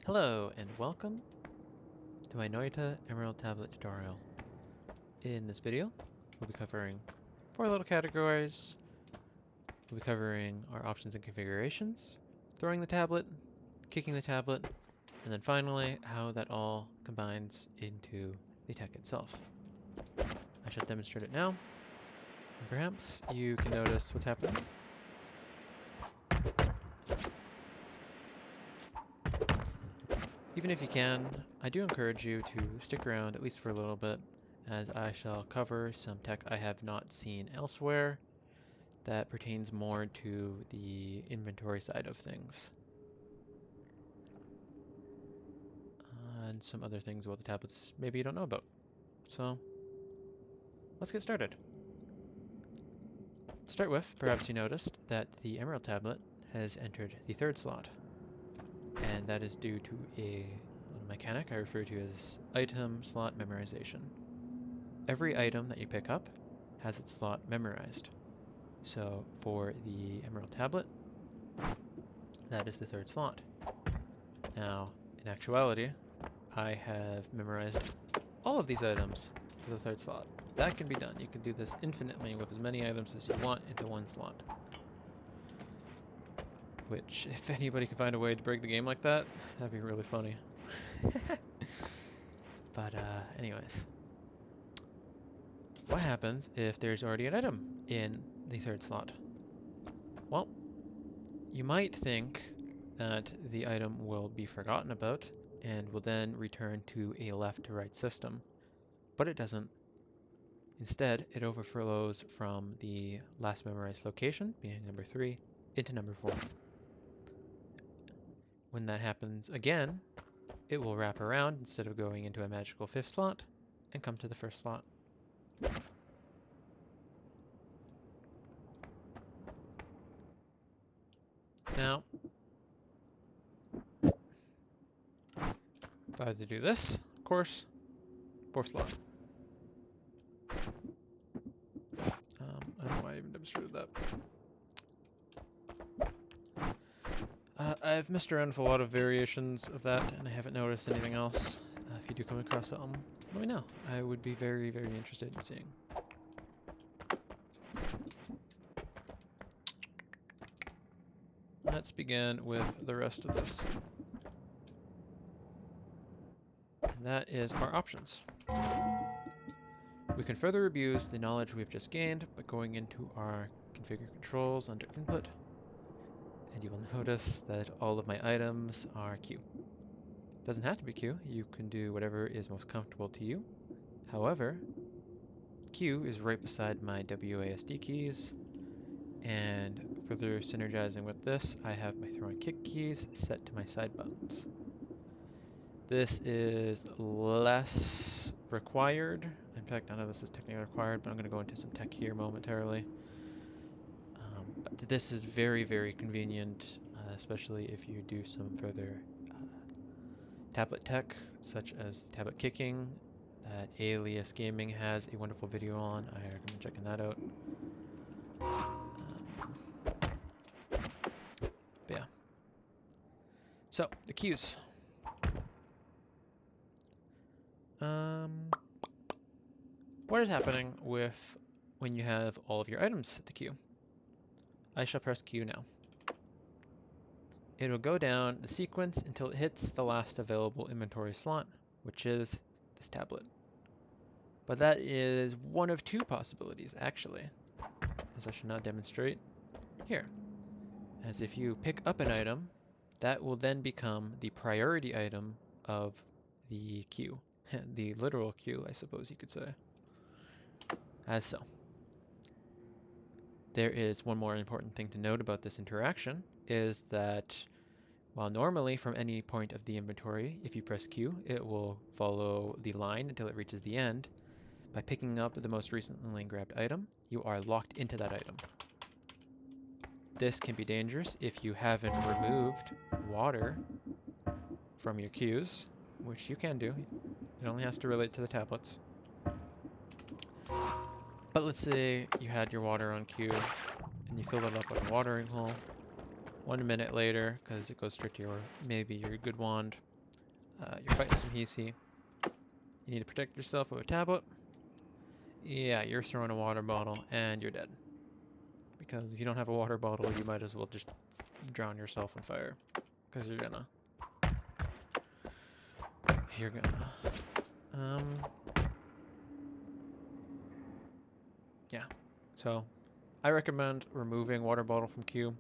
Hello and welcome to my Noita Emerald Tablet tutorial. In this video, we'll be covering 4 little categories. We'll be covering our options and configurations, throwing the tablet, kicking the tablet, and then finally how that all combines into the tech itself. I shall demonstrate it now, and perhaps you can notice what's happening. Even if you can, I do encourage you to stick around at least for a little bit, as I shall cover some tech I have not seen elsewhere that pertains more to the inventory side of things. And some other things about the tablets maybe you don't know about. So, let's get started. To start with, perhaps you noticed that the Emerald tablet has entered the 3rd slot. And that is due to a mechanic I refer to as item slot memorization. Every item that you pick up has its slot memorized. So for the Emerald tablet, that is the 3rd slot. Now, in actuality, I have memorized all of these items to the 3rd slot. That can be done. You can do this infinitely with as many items as you want into one slot. Which, if anybody can find a way to break the game like that, that'd be really funny. But anyways. What happens if there's already an item in the 3rd slot? Well, you might think that the item will be forgotten about and will then return to a left to right system, but it doesn't. Instead, it overflows from the last memorized location, being number 3, into number 4. When that happens again, it will wrap around instead of going into a magical 5th slot and come to the 1st slot. Now, if I had to do this, of course, 4th slot. I don't know why I even demonstrated that. I've messed around with a lot of variations of that, and I haven't noticed anything else. If you do come across something, let me know. I would be very, very interested in seeing. Let's begin with the rest of this. And that is our options. We can further abuse the knowledge we've just gained by going into our configure controls under input, and you will notice that all of my items are Q. Doesn't have to be Q, you can do whatever is most comfortable to you. However, Q is right beside my WASD keys, and further synergizing with this, I have my throw and kick keys set to my side buttons. This is less required. In fact, none of this is technically required, but I'm going to go into some tech here momentarily. But this is very, very convenient, especially if you do some further tablet tech, such as tablet kicking, that Alias Gaming has a wonderful video on. I recommend checking that out. But yeah. So, the cues. What is happening with when you have all of your items set to Q? I shall press Q now. It will go down the sequence until it hits the last available inventory slot, which is this tablet. But that is one of 2 possibilities, actually, as I shall now demonstrate here. As if you pick up an item, that will then become the priority item of the queue. The literal queue, I suppose you could say. As so. There is one more important thing to note about this interaction, is that while normally from any point of the inventory, if you press Q, it will follow the line until it reaches the end. By picking up the most recently grabbed item, you are locked into that item. This can be dangerous if you haven't removed water from your queues, which you can do. It only has to relate to the tablets. But let's say you had your water on queue and you filled it up with a watering hole. 1 minute later, because it goes straight to maybe your good wand, You're fighting some Hisi. You need to protect yourself with a tablet. Yeah, you're throwing a water bottle and you're dead. Because if you don't have a water bottle, you might as well just drown yourself in fire. Because you're gonna. Yeah. So, I recommend removing water bottle from queue.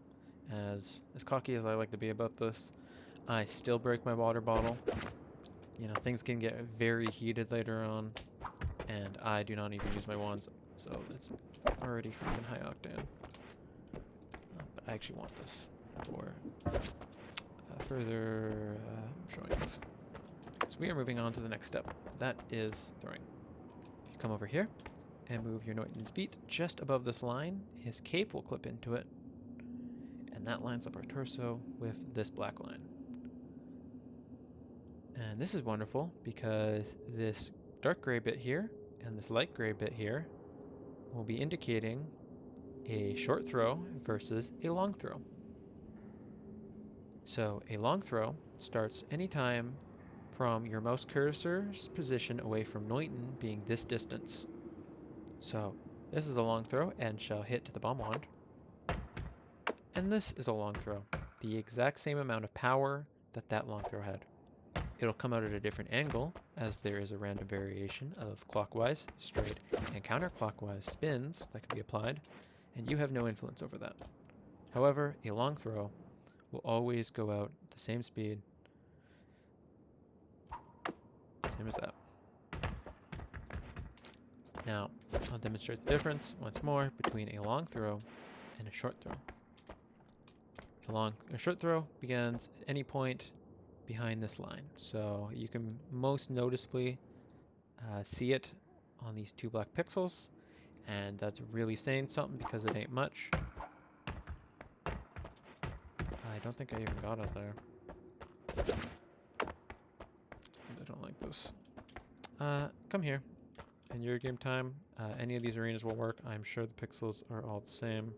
As cocky as I like to be about this, I still break my water bottle. You know, things can get very heated later on, and I do not even use my wands, so it's already freaking high octane. But I actually want this for further showing this. So we are moving on to the next step. That is throwing. You come over here and move your Noiten's feet just above this line. His cape will clip into it, and that lines up our torso with this black line. And this is wonderful because this dark gray bit here and this light gray bit here will be indicating a short throw versus a long throw. So a long throw starts anytime from your mouse cursor's position away from Noiten being this distance. So this is a long throw and shall hit to the bomb wand. And this is a long throw, the exact same amount of power that that long throw had. It'll come out at a different angle, as there is a random variation of clockwise, straight, and counterclockwise spins that can be applied, and you have no influence over that. However, a long throw will always go out the same speed, same as that. Now, I'll demonstrate the difference once more between a long throw and a short throw. A short throw begins at any point behind this line, so you can most noticeably see it on these two black pixels, and that's really saying something because it ain't much. I don't think I even got it there. I don't like this. Come here. In your game time, any of these arenas will work. I'm sure the pixels are all the same.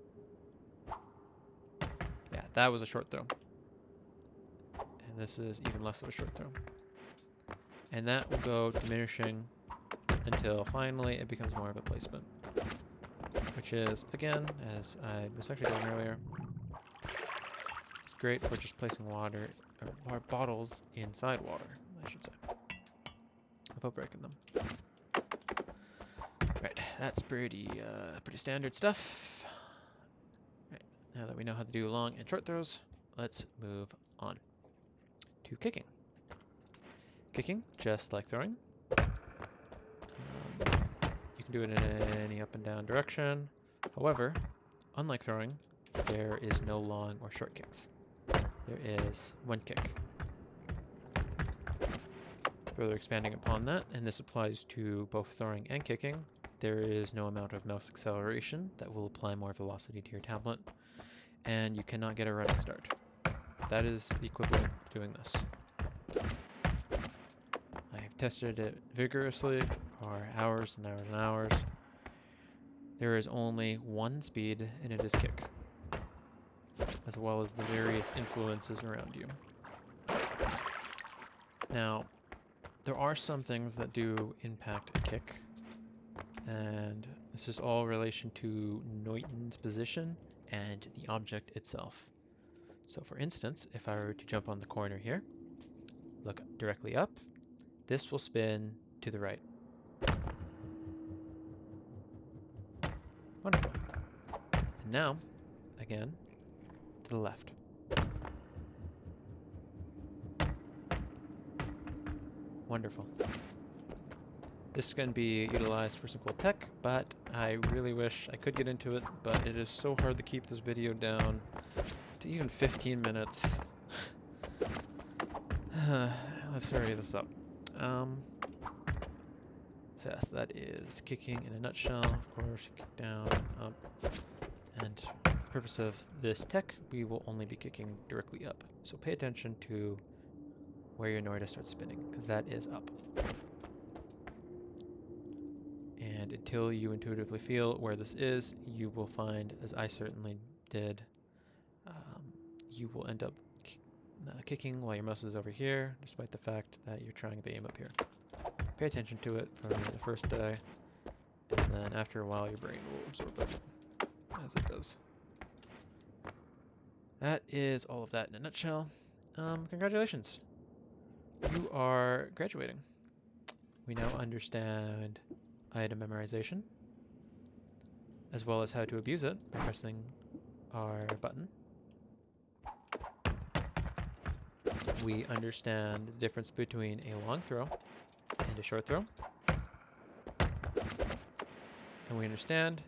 Yeah, that was a short throw. And this is even less of a short throw. And that will go diminishing until finally it becomes more of a placement. Which is, again, as I was actually doing earlier, it's great for just placing water, or bottles inside water, I should say, without breaking them. Right, that's pretty standard stuff. Right, now that we know how to do long and short throws, let's move on to kicking. Kicking, just like throwing. You can do it in any up and down direction. However, unlike throwing, there is no long or short kicks. There is one kick. Further expanding upon that, and this applies to both throwing and kicking, there is no amount of mouse acceleration that will apply more velocity to your tablet, and you cannot get a running start. That is the equivalent of doing this. I have tested it vigorously for hours and hours and hours. There is only one speed, and it is kick, as well as the various influences around you. Now, there are some things that do impact a kick, and this is all relation to Noiten's position and the object itself. So for instance, if I were to jump on the corner here, look directly up, this will spin to the right. Wonderful. And now, again, to the left. Wonderful. This is going to be utilized for some cool tech, but I really wish I could get into it, but it is so hard to keep this video down to even 15 minutes. Let's hurry this up. So yes, that is kicking in a nutshell. Of course, kick down, up, and for the purpose of this tech, we will only be kicking directly up. So pay attention to where your Noita starts spinning, because that is up. And until you intuitively feel where this is, you will find, as I certainly did, you will end up kicking while your mouse is over here, despite the fact that you're trying to aim up here. Pay attention to it for the first day, and then after a while your brain will absorb it, as it does. That is all of that in a nutshell. Congratulations. You are graduating. We now understand item memorization, as well as how to abuse it by pressing our button. We understand the difference between a long throw and a short throw. And we understand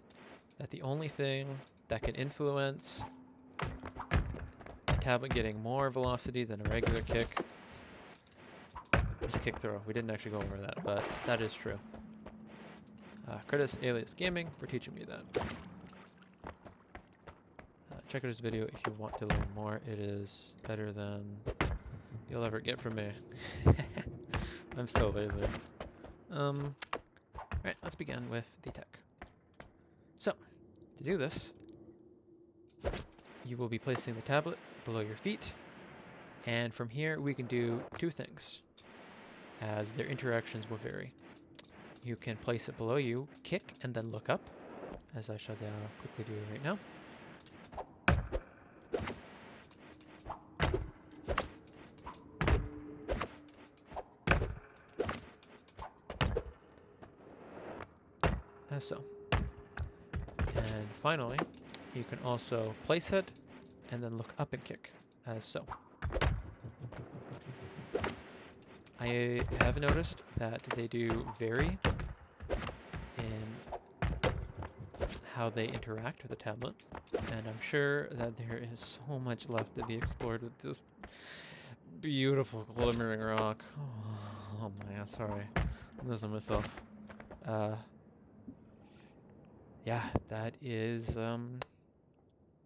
that the only thing that can influence a tablet getting more velocity than a regular kick is a kick throw. We didn't actually go over that, but that is true. Credits Alias Gaming for teaching me that. Check out his video if you want to learn more. It is better than you'll ever get from me. I'm so lazy. Alright, let's begin with the tech. So, to do this, you will be placing the tablet below your feet, and from here we can do two things, as their interactions will vary. You can place it below you, kick, and then look up, as I shall quickly do right now. As so. And finally, you can also place it and then look up and kick, as so. I have noticed that they do vary in how they interact with the tablet, and I'm sure that there is so much left to be explored with this beautiful glimmering rock. Oh man, sorry, I'm losing myself. Yeah, that is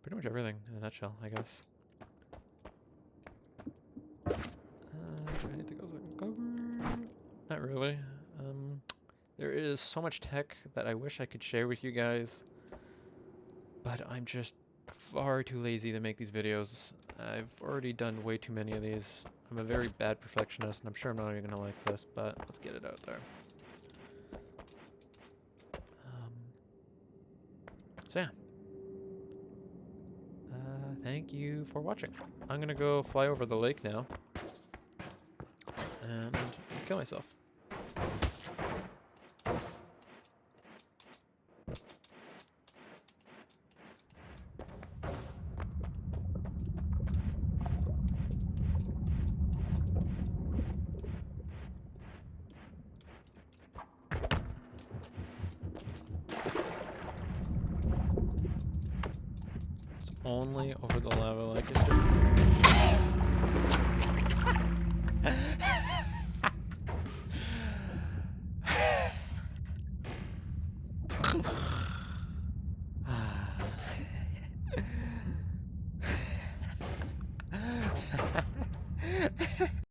pretty much everything in a nutshell, I guess. Is there anything else I can cover? Not really. There is so much tech that I wish I could share with you guys, but I'm just far too lazy to make these videos. I've already done way too many of these. I'm a very bad perfectionist, and I'm sure I'm not even gonna like this, but let's get it out there. So yeah. Thank you for watching. I'm gonna go fly over the lake now and kill myself. It's only over the lava like it's